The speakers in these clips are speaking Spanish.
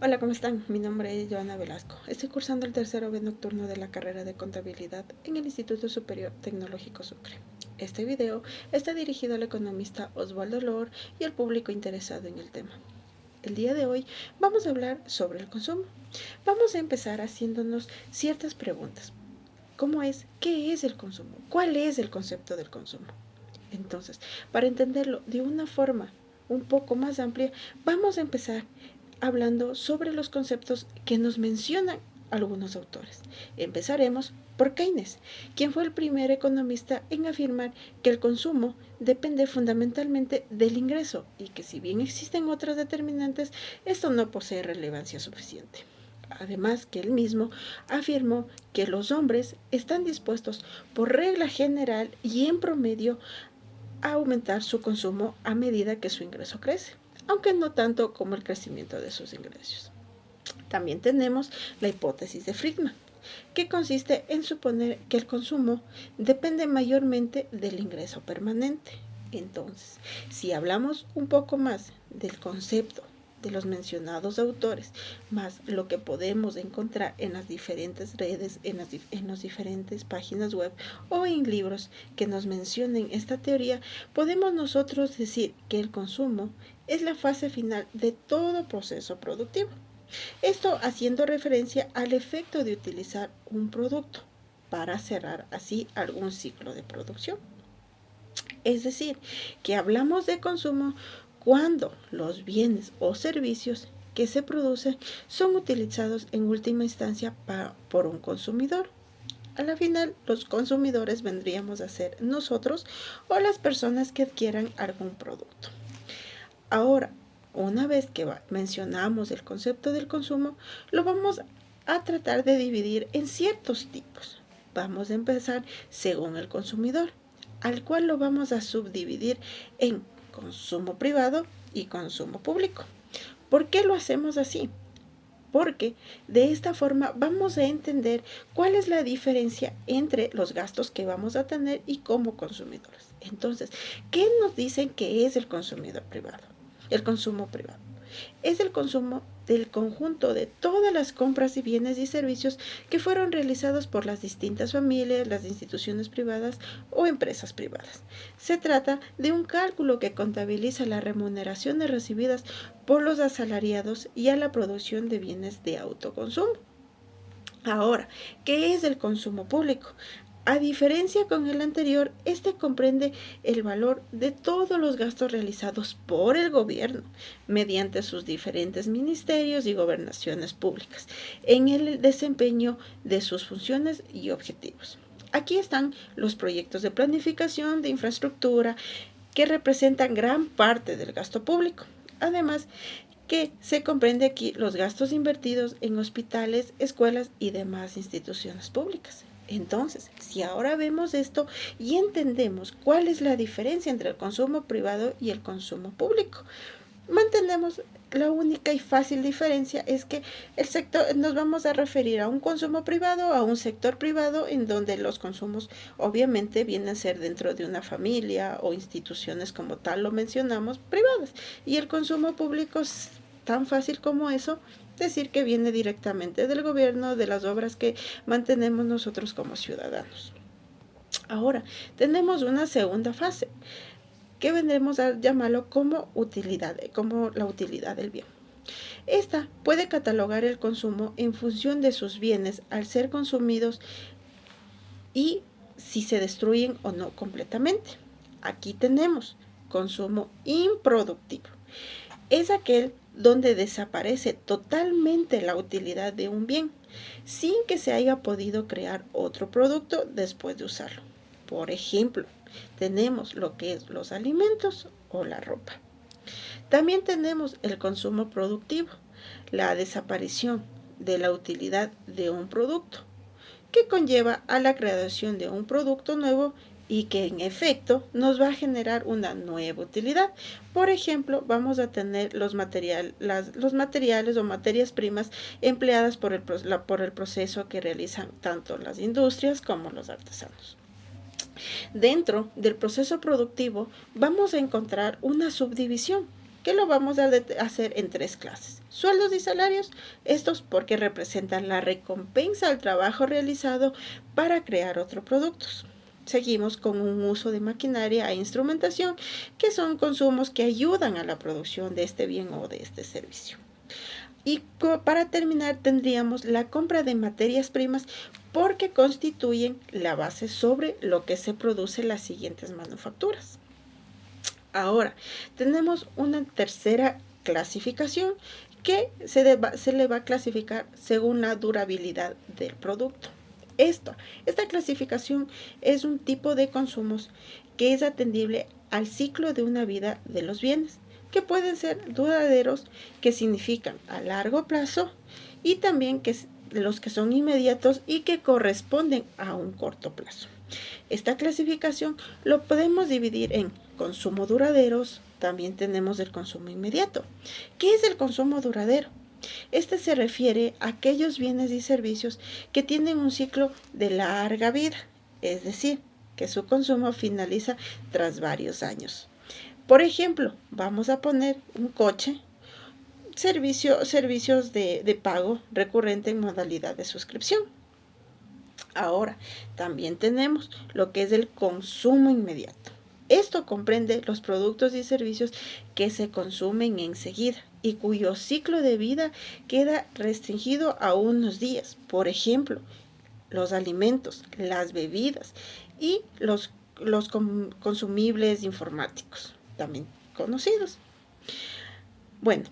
Hola, ¿cómo están? Mi nombre es Joana Velasco. Estoy cursando el tercero B nocturno de la carrera de Contabilidad en el Instituto Superior Tecnológico Sucre. Este video está dirigido al economista Osvaldo Lor y al público interesado en el tema. El día de hoy vamos a hablar sobre el consumo. Vamos a empezar haciéndonos ciertas preguntas. ¿Cómo es? ¿Qué es el consumo? ¿Cuál es el concepto del consumo? Entonces, para entenderlo de una forma un poco más amplia, vamos a empezar hablando sobre los conceptos que nos mencionan algunos autores. Empezaremos por Keynes, quien fue el primer economista en afirmar que el consumo depende fundamentalmente del ingreso y que si bien existen otras determinantes, esto no posee relevancia suficiente. Además que él mismo afirmó que los hombres están dispuestos por regla general y en promedio a aumentar su consumo a medida que su ingreso crece, aunque no tanto como el crecimiento de sus ingresos. También tenemos la hipótesis de Friedman, que consiste en suponer que el consumo depende mayormente del ingreso permanente. Entonces, si hablamos un poco más del concepto de los mencionados autores, más lo que podemos encontrar en las diferentes redes, en las diferentes páginas web o en libros que nos mencionen esta teoría, podemos nosotros decir que el consumo es la fase final de todo proceso productivo. Esto haciendo referencia al efecto de utilizar un producto para cerrar así algún ciclo de producción. Es decir, que hablamos de consumo cuando los bienes o servicios que se producen son utilizados en última instancia por un consumidor. A la final, los consumidores vendríamos a ser nosotros o las personas que adquieran algún producto. Ahora, una vez que mencionamos el concepto del consumo, lo vamos a tratar de dividir en ciertos tipos. Vamos a empezar según el consumidor, al cual lo vamos a subdividir en consumo privado y consumo público. ¿Por qué lo hacemos así? Porque de esta forma vamos a entender cuál es la diferencia entre los gastos que vamos a tener y como consumidores. Entonces, ¿qué nos dicen que es el consumidor privado? El consumo privado es el consumo del conjunto de todas las compras y bienes y servicios que fueron realizados por las distintas familias, las instituciones privadas o empresas privadas. Se trata de un cálculo que contabiliza las remuneraciones recibidas por los asalariados y a la producción de bienes de autoconsumo. Ahora, ¿qué es el consumo público? A diferencia con el anterior, este comprende el valor de todos los gastos realizados por el gobierno mediante sus diferentes ministerios y gobernaciones públicas en el desempeño de sus funciones y objetivos. Aquí están los proyectos de planificación de infraestructura que representan gran parte del gasto público. Además, que se comprende aquí los gastos invertidos en hospitales, escuelas y demás instituciones públicas. Entonces, si ahora vemos esto y entendemos cuál es la diferencia entre el consumo privado y el consumo público, mantenemos la única y fácil diferencia es que el sector nos vamos a referir a un consumo privado, a un sector privado en donde los consumos obviamente vienen a ser dentro de una familia o instituciones como tal lo mencionamos privadas y el consumo público es tan fácil como eso decir que viene directamente del gobierno, de las obras que mantenemos nosotros como ciudadanos. Ahora, tenemos una segunda fase, que vendremos a llamarlo como utilidad, como la utilidad del bien. Esta puede catalogar el consumo en función de sus bienes al ser consumidos y si se destruyen o no completamente. Aquí tenemos consumo improductivo. Es aquel donde desaparece totalmente la utilidad de un bien sin que se haya podido crear otro producto después de usarlo. Por ejemplo, tenemos lo que es los alimentos o la ropa. También tenemos el consumo productivo, la desaparición de la utilidad de un producto, que conlleva a la creación de un producto nuevo y que en efecto nos va a generar una nueva utilidad. Por ejemplo, vamos a tener los materiales o materias primas empleadas por el proceso que realizan tanto las industrias como los artesanos. Dentro del proceso productivo vamos a encontrar una subdivisión. que lo vamos a hacer en 3 clases. Sueldos y salarios, estos porque representan la recompensa al trabajo realizado para crear otros productos. Seguimos con un uso de maquinaria e instrumentación, que son consumos que ayudan a la producción de este bien o de este servicio. Y para terminar tendríamos la compra de materias primas, porque constituyen la base sobre lo que se produce en las siguientes manufacturas. Ahora, tenemos una tercera clasificación que se le va a clasificar según la durabilidad del producto. Esta clasificación es un tipo de consumos que es atendible al ciclo de una vida de los bienes, que pueden ser duraderos, que significan a largo plazo, y también los que son inmediatos y que corresponden a un corto plazo. Esta clasificación lo podemos dividir en consumo duraderos, también tenemos el consumo inmediato. ¿Qué es el consumo duradero? Este se refiere a aquellos bienes y servicios que tienen un ciclo de larga vida, es decir, que su consumo finaliza tras varios años. Por ejemplo, vamos a poner un coche, servicios de pago recurrente en modalidad de suscripción. Ahora, también tenemos lo que es el consumo inmediato. Esto comprende los productos y servicios que se consumen enseguida y cuyo ciclo de vida queda restringido a unos días. Por ejemplo, los alimentos, las bebidas y los consumibles informáticos, también conocidos. Bueno,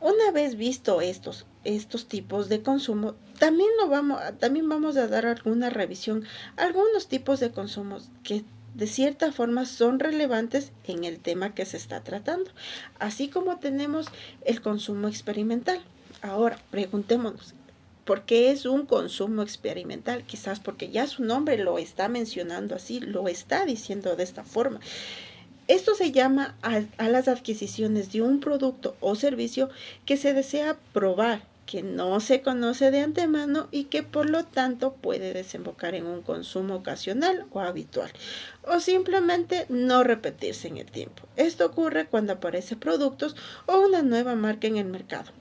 una vez visto estos tipos de consumo, también vamos a dar alguna revisión a algunos tipos de consumos que de cierta forma son relevantes en el tema que se está tratando, así como tenemos el consumo experimental. Ahora, preguntémonos, ¿por qué es un consumo experimental? Quizás porque ya su nombre lo está mencionando así, lo está diciendo de esta forma. Esto se llama a las adquisiciones de un producto o servicio que se desea probar, que no se conoce de antemano y que por lo tanto puede desembocar en un consumo ocasional o habitual, o simplemente no repetirse en el tiempo. Esto ocurre cuando aparecen productos o una nueva marca en el mercado.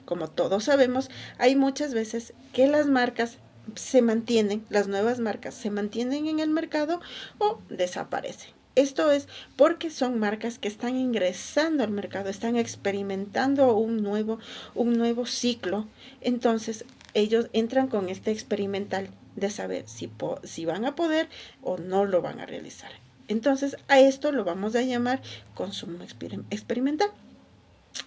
Como todos sabemos, hay muchas veces que las nuevas marcas se mantienen en el mercado o desaparecen. Esto es porque son marcas que están ingresando al mercado, están experimentando un nuevo ciclo. Entonces, ellos entran con este experimental de saber si van a poder o no lo van a realizar. Entonces, a esto lo vamos a llamar consumo experimental.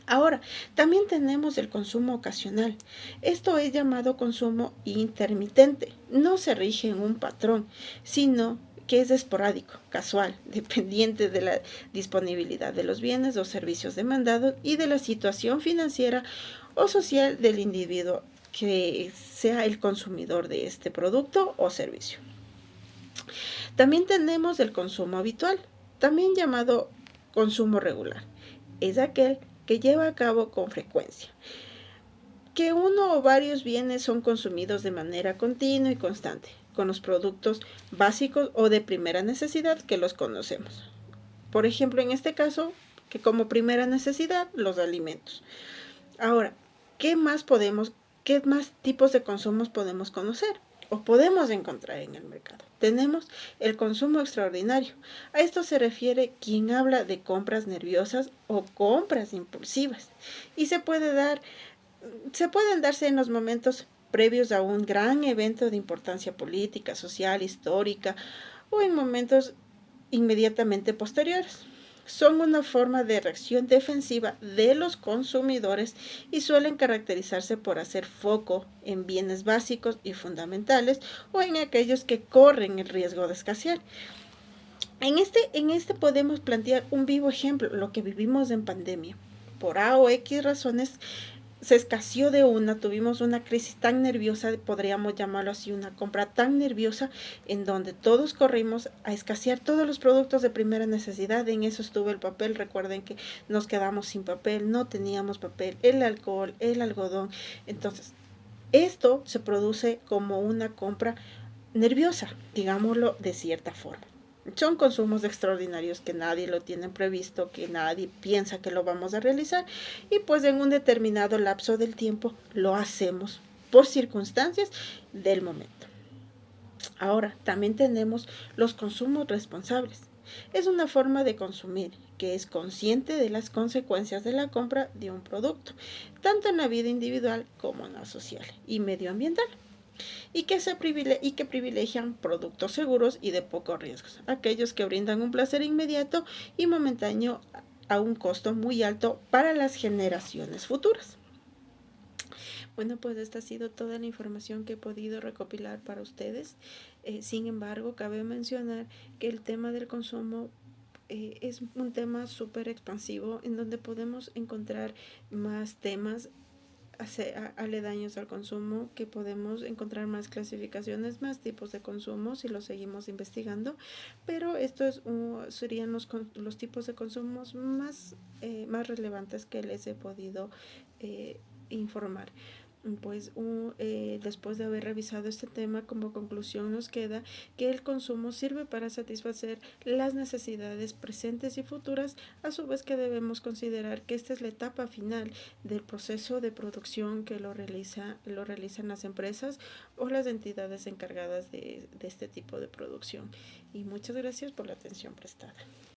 Ahora, también tenemos el consumo ocasional. Esto es llamado consumo intermitente. No se rige en un patrón, sino que es esporádico, casual, dependiente de la disponibilidad de los bienes o servicios demandados y de la situación financiera o social del individuo que sea el consumidor de este producto o servicio. También tenemos el consumo habitual, también llamado consumo regular. Es aquel que lleva a cabo con frecuencia, que uno o varios bienes son consumidos de manera continua y constante, con los productos básicos o de primera necesidad que los conocemos. Por ejemplo, en este caso, que como primera necesidad, los alimentos. Ahora, ¿qué más tipos de consumos podemos conocer o podemos encontrar en el mercado? Tenemos el consumo extraordinario. A esto se refiere quien habla de compras nerviosas o compras impulsivas, y se pueden darse en los momentos previos a un gran evento de importancia política, social, histórica, o en momentos inmediatamente posteriores. Son una forma de reacción defensiva de los consumidores y suelen caracterizarse por hacer foco en bienes básicos y fundamentales o en aquellos que corren el riesgo de escasear. En este podemos plantear un vivo ejemplo, lo que vivimos en pandemia. Por A o X razones se escaseó tuvimos una crisis tan nerviosa, podríamos llamarlo así, una compra tan nerviosa, en donde todos corrimos a escasear todos los productos de primera necesidad. En eso estuvo el papel. Recuerden que nos quedamos sin papel, no teníamos papel, el alcohol, el algodón. Entonces, esto se produce como una compra nerviosa, digámoslo de cierta forma. Son consumos extraordinarios que nadie lo tiene previsto, que nadie piensa que lo vamos a realizar y pues en un determinado lapso del tiempo lo hacemos por circunstancias del momento. Ahora, también tenemos los consumos responsables. Es una forma de consumir que es consciente de las consecuencias de la compra de un producto, tanto en la vida individual como en la social y medioambiental, y que privilegian productos seguros y de pocos riesgos, aquellos que brindan un placer inmediato y momentáneo a un costo muy alto para las generaciones futuras. Bueno, pues esta ha sido toda la información que he podido recopilar para ustedes. Sin embargo, cabe mencionar que el tema del consumo es un tema súper expansivo en donde podemos encontrar más temas aledaños al consumo, que podemos encontrar más clasificaciones, más tipos de consumo si lo seguimos investigando, pero estos serían los tipos de consumos más relevantes que les he podido informar. Pues después de haber revisado este tema, como conclusión nos queda que el consumo sirve para satisfacer las necesidades presentes y futuras, a su vez que debemos considerar que esta es la etapa final del proceso de producción que lo realizan las empresas o las entidades encargadas de este tipo de producción. Y muchas gracias por la atención prestada.